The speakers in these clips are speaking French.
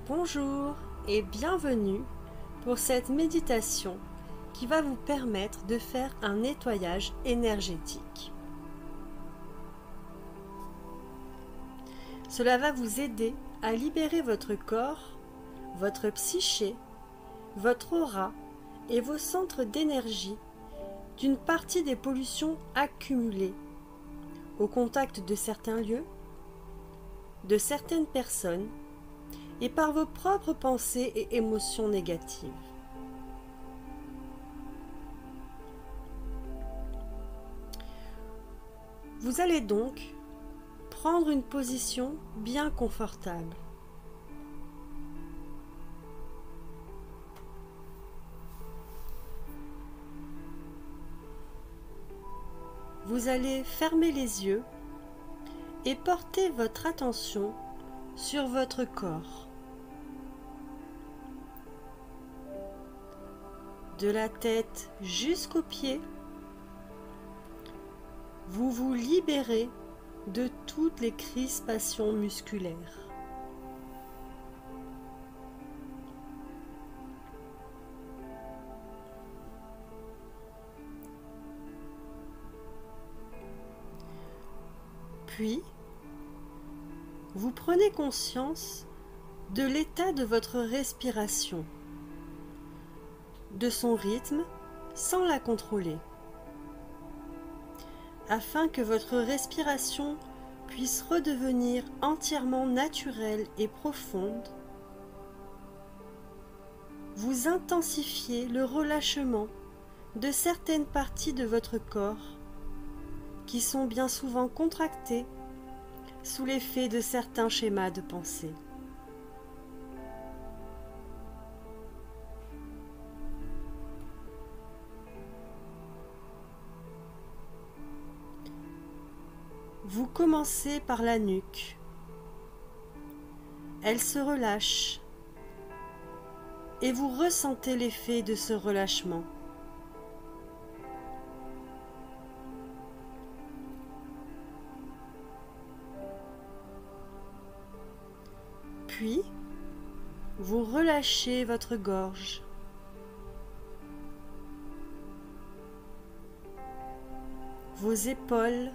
Bonjour et bienvenue pour cette méditation qui va vous permettre de faire un nettoyage énergétique. Cela va vous aider à libérer votre corps, votre psyché, votre aura et vos centres d'énergie d'une partie des pollutions accumulées au contact de certains lieux, de certaines personnes et par vos propres pensées et émotions négatives. Vous allez donc prendre une position bien confortable. Vous allez fermer les yeux et porter votre attention sur votre corps. De la tête jusqu'aux pieds, vous vous libérez de toutes les crispations musculaires. Puis, vous prenez conscience de l'état de votre respiration, de son rythme sans la contrôler. Afin que votre respiration puisse redevenir entièrement naturelle et profonde, vous intensifiez le relâchement de certaines parties de votre corps qui sont bien souvent contractées sous l'effet de certains schémas de pensée. Vous commencez par la nuque. Elle se relâche et vous ressentez l'effet de ce relâchement. Puis, vous relâchez votre gorge. Vos épaules,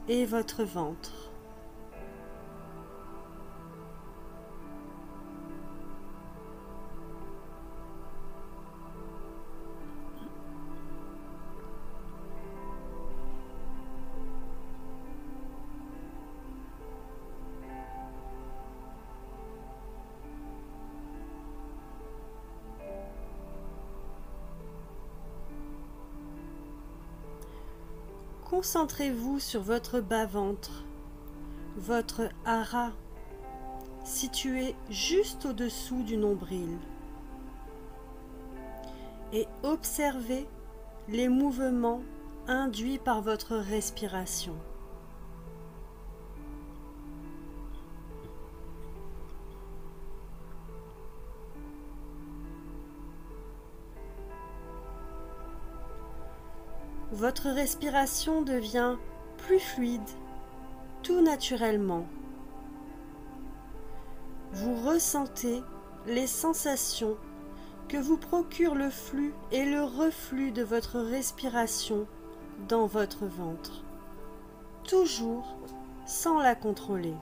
et votre ventre. Concentrez-vous sur votre bas-ventre, votre hara, situé juste au-dessous du nombril, et observez les mouvements induits par votre respiration. Votre respiration devient plus fluide, tout naturellement. Vous ressentez les sensations que vous procure le flux et le reflux de votre respiration dans votre ventre, toujours sans la contrôler.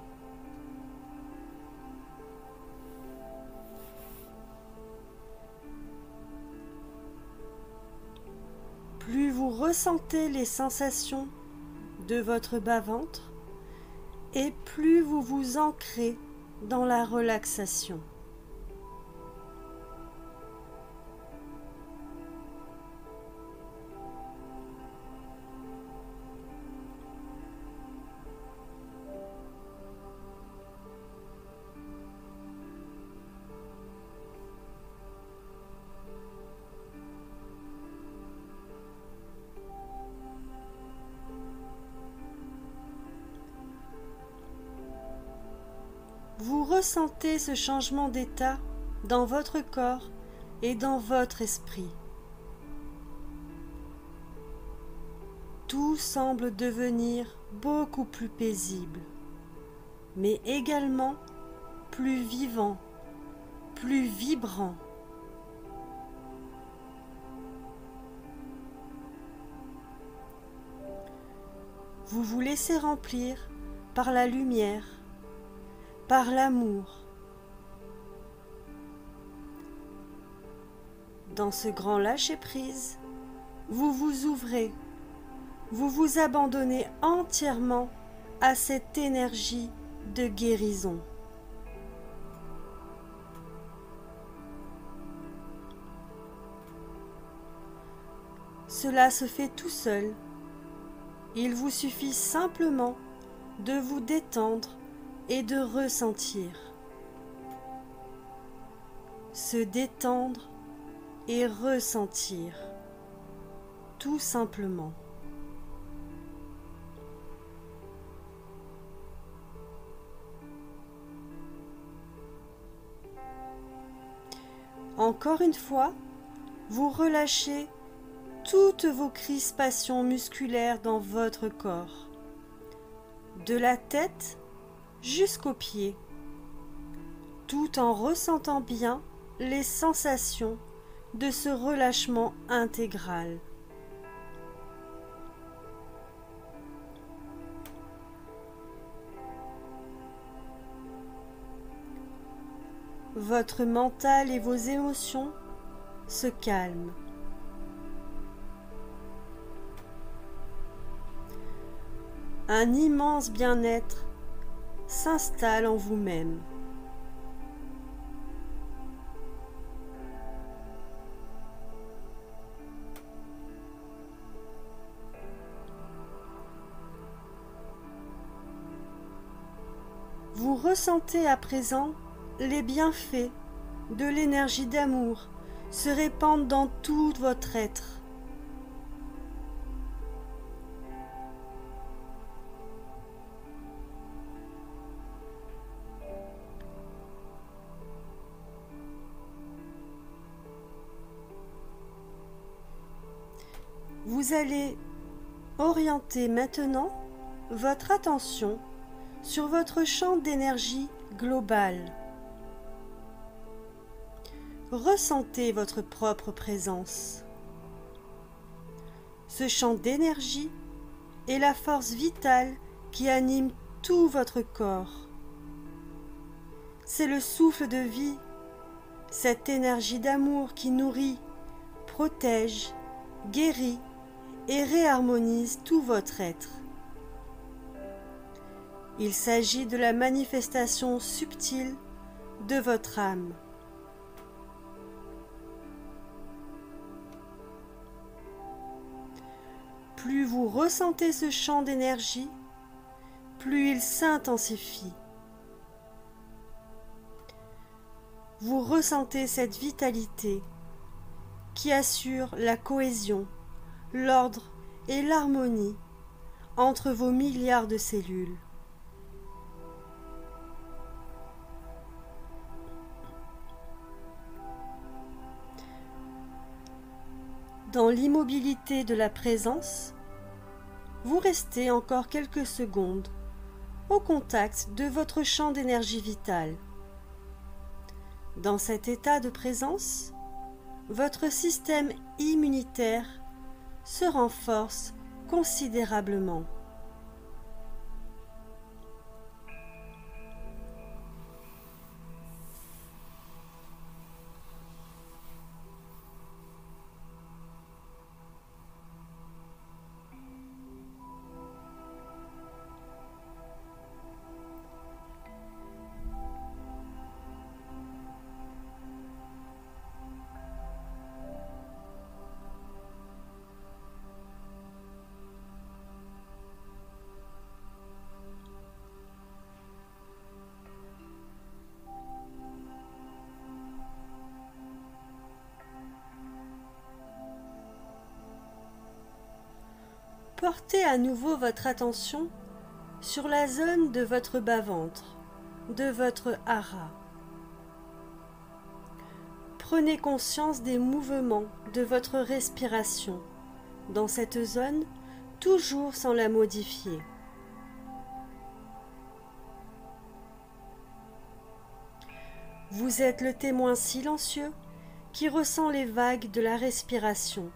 Plus vous ressentez les sensations de votre bas-ventre, et plus vous vous ancrez dans la relaxation. Vous ressentez ce changement d'état dans votre corps et dans votre esprit. Tout semble devenir beaucoup plus paisible, mais également plus vivant, plus vibrant. Vous vous laissez remplir par la lumière, par l'amour. Dans ce grand lâcher-prise, vous vous ouvrez, vous vous abandonnez entièrement à cette énergie de guérison. Cela se fait tout seul. Il vous suffit simplement de vous détendre et de ressentir. Se détendre et ressentir, tout simplement. Encore une fois, vous relâchez toutes vos crispations musculaires dans votre corps, de la tête jusqu'aux pieds, tout en ressentant bien les sensations de ce relâchement intégral. Votre mental et vos émotions se calment. Un immense bien-être s'installe en vous-même. Vous ressentez à présent les bienfaits de l'énergie d'amour se répandre dans tout votre être. Vous allez orienter maintenant votre attention sur votre champ d'énergie global. Ressentez votre propre présence. Ce champ d'énergie est la force vitale qui anime tout votre corps. C'est le souffle de vie, cette énergie d'amour qui nourrit, protège, guérit et réharmonise tout votre être. Il s'agit de la manifestation subtile de votre âme. Plus vous ressentez ce champ d'énergie, plus il s'intensifie. Vous ressentez cette vitalité qui assure la cohésion, l'ordre et l'harmonie entre vos milliards de cellules. Dans l'immobilité de la présence, vous restez encore quelques secondes au contact de votre champ d'énergie vitale. Dans cet état de présence, votre système immunitaire se renforce considérablement. Portez à nouveau votre attention sur la zone de votre bas-ventre, de votre hara. Prenez conscience des mouvements de votre respiration. Dans cette zone, toujours sans la modifier. Vous êtes le témoin silencieux qui ressent les vagues de la respiration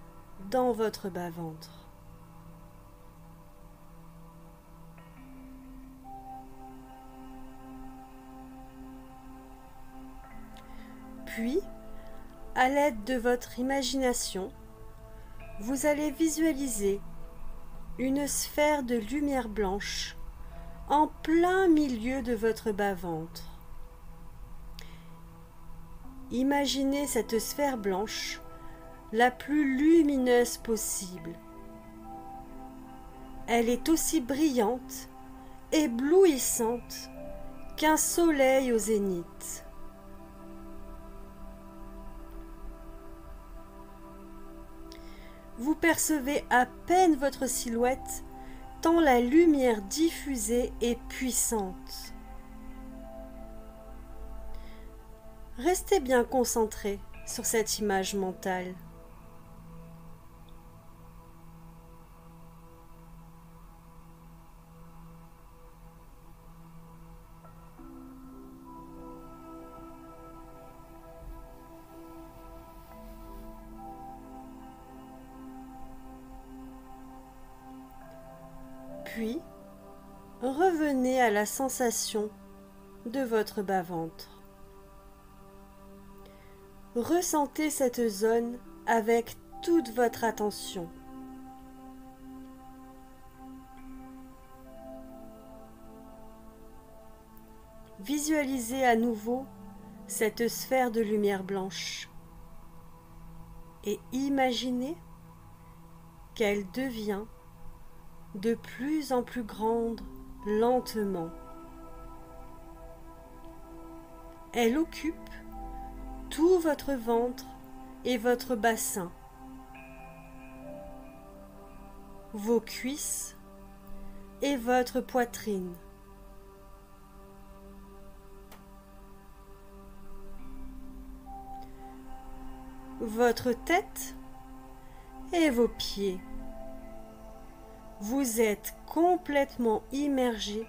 dans votre bas-ventre. Puis, à l'aide de votre imagination, vous allez visualiser une sphère de lumière blanche en plein milieu de votre bas-ventre. Imaginez cette sphère blanche la plus lumineuse possible. Elle est aussi brillante, éblouissante qu'un soleil au zénith. Vous percevez à peine votre silhouette tant la lumière diffusée est puissante. Restez bien concentré sur cette image mentale. Puis, revenez à la sensation de votre bas-ventre. Ressentez cette zone avec toute votre attention. Visualisez à nouveau cette sphère de lumière blanche et imaginez qu'elle devient de plus en plus grande lentement. Elle occupe tout votre ventre et votre bassin, vos cuisses et votre poitrine. Votre tête et vos pieds. Vous êtes complètement immergé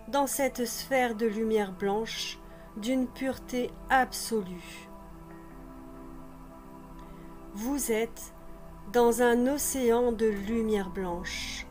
dans cette sphère de lumière blanche d'une pureté absolue. Vous êtes dans un océan de lumière blanche.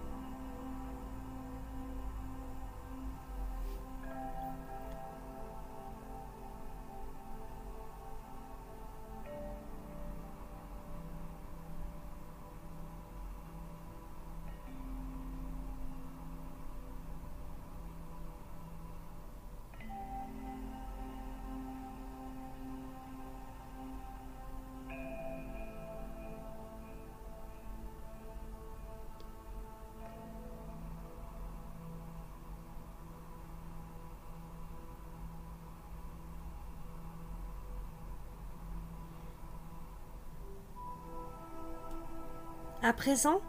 À présent,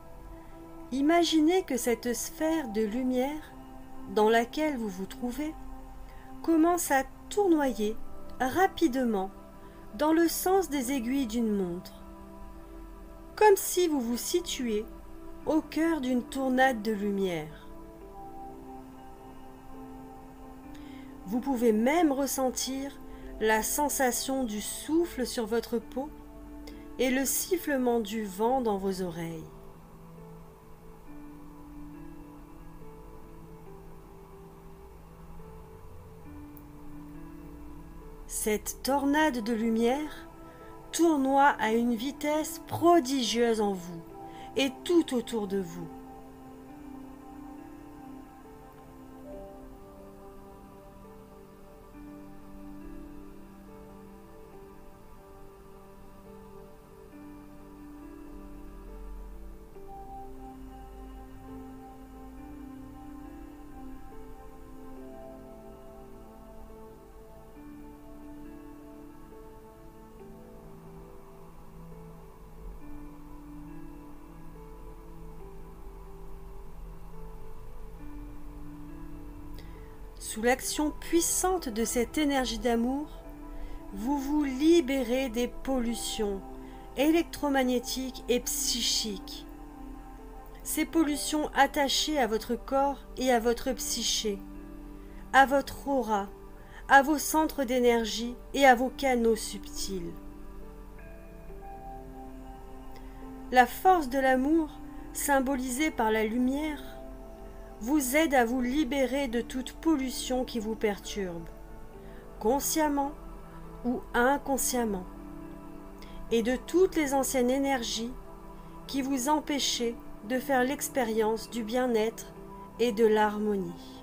imaginez que cette sphère de lumière dans laquelle vous vous trouvez commence à tournoyer rapidement dans le sens des aiguilles d'une montre, comme si vous vous situiez au cœur d'une tornade de lumière. Vous pouvez même ressentir la sensation du souffle sur votre peau et le sifflement du vent dans vos oreilles. Cette tornade de lumière tournoie à une vitesse prodigieuse en vous et tout autour de vous. Sous l'action puissante de cette énergie d'amour, vous vous libérez des pollutions électromagnétiques et psychiques. ces pollutions attachées à votre corps et à votre psyché, à votre aura, à vos centres d'énergie et à vos canaux subtils. La force de l'amour, symbolisée par la lumière, vous aide à vous libérer de toute pollution qui vous perturbe, consciemment ou inconsciemment, et de toutes les anciennes énergies qui vous empêchaient de faire l'expérience du bien-être et de l'harmonie.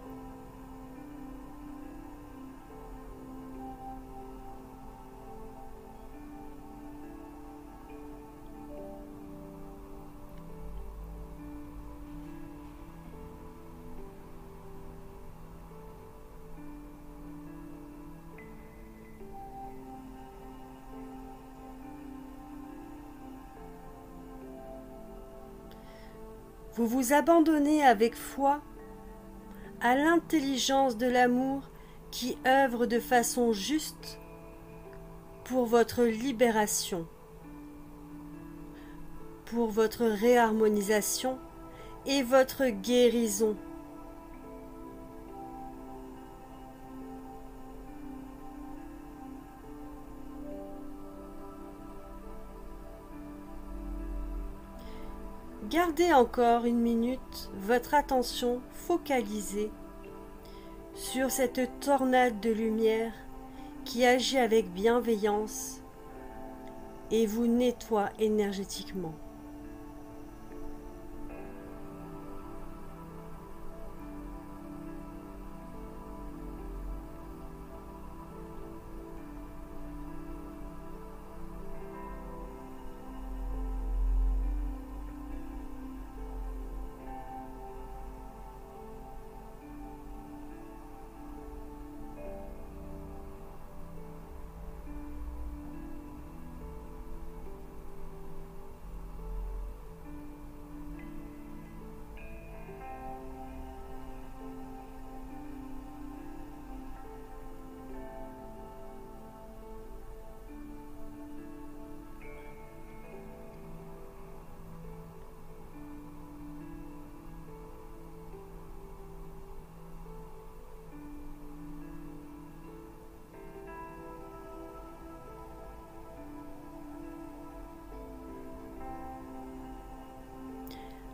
Vous vous abandonnez avec foi à l'intelligence de l'amour qui œuvre de façon juste pour votre libération, pour votre réharmonisation et votre guérison. Gardez encore une minute votre attention focalisée sur cette tornade de lumière qui agit avec bienveillance et vous nettoie énergétiquement.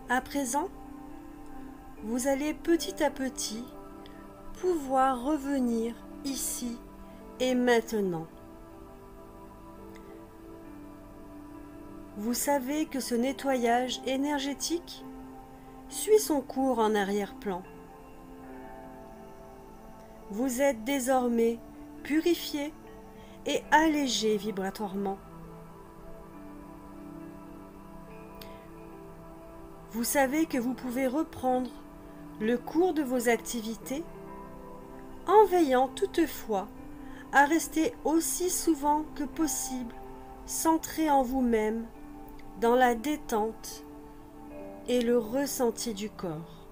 À présent, vous allez petit à petit pouvoir revenir ici et maintenant. Vous savez que ce nettoyage énergétique suit son cours en arrière-plan. Vous êtes désormais purifié et allégé vibratoirement. Vous savez que vous pouvez reprendre le cours de vos activités en veillant toutefois à rester aussi souvent que possible centré en vous-même, dans la détente et le ressenti du corps.